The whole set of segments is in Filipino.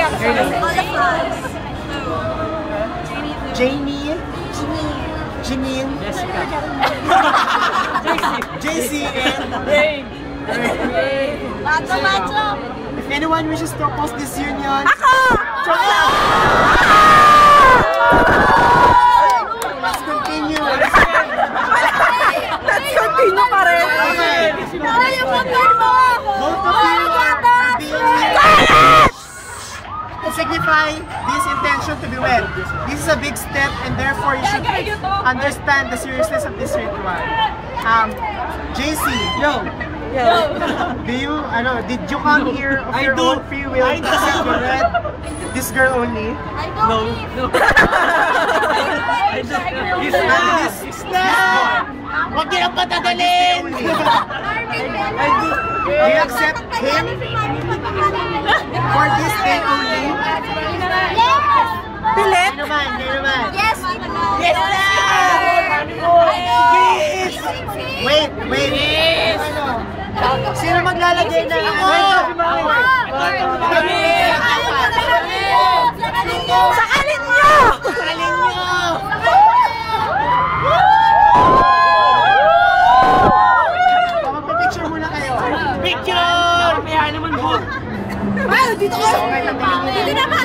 All of us. Jamie. Janine. Jessica. JC and Rain. Macho. If anyone wishes to oppose this union, Ako! let's continue. Let's continue pa rin. Both of you are being to signify this intention to be wed. This is a big step, and therefore you should understand the seriousness of this ritual. JC, did you come here of your own free will to accept the red? This girl only? No. Huwag niyo ang patadalin! Do you accept him for this day only? Yes! Pilit? Yes! Yes! Wait! Sino maglalagay ng Sakalin nyo! Magpapicture muna kayo. Picture! Kaya naman po. Ay, dito ko! Dito naman!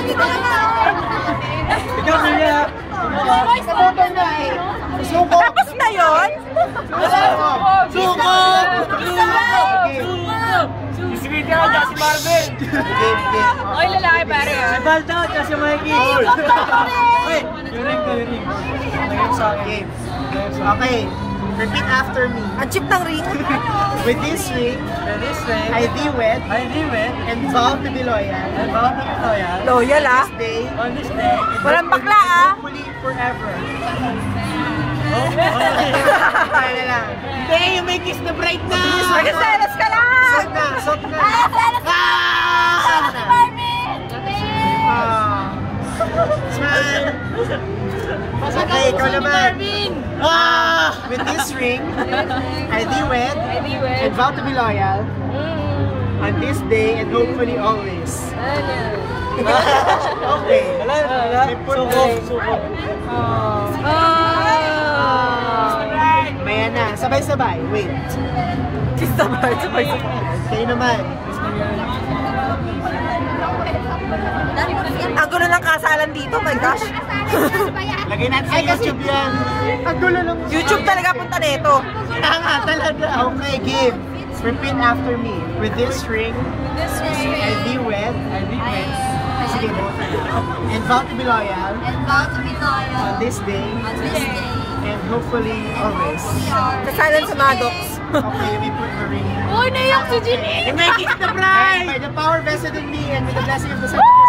Ikaw niya. Suko! Tapos na yun? Suko! Sige ka dyan si Marvin. Oy, lalaki pare ah. Si Balta at si Mikey. Wait, yung ring. Naging sa akin. Okay, repeat after me. Ang cheap ng ring. With this ring, I thee wed and vow to be loyal. Loyal ah. Day, On this day, Walang bakla ah. hopefully forever. okay. Kaya lang. Hindi, yung may kiss na bright na. Nagselos ka lang. Suot na. Smile. Okay, ikaw naman. With this ring, I thee wed and vow to be loyal on this day and hopefully always. Okay. Suko. Maya na. Sabay-sabay. Wait. Sabay. Kayo naman. Ang gulo ng kasalan dito, my gosh. Lagay natin sa YouTube yan. Ang gulo ng YouTube talaga punta nito. Kaya nga talaga. Okay, give. Repeat after me. With this ring, I thee wed. Sige, both. And vow to be loyal on this day and hopefully always. Kasalan sa Maddox. Okay, let me put the ring. Uy, naiyak si Janine! Yung may kiss na bright. By the power vested in me and with the blessing of the Sanctus.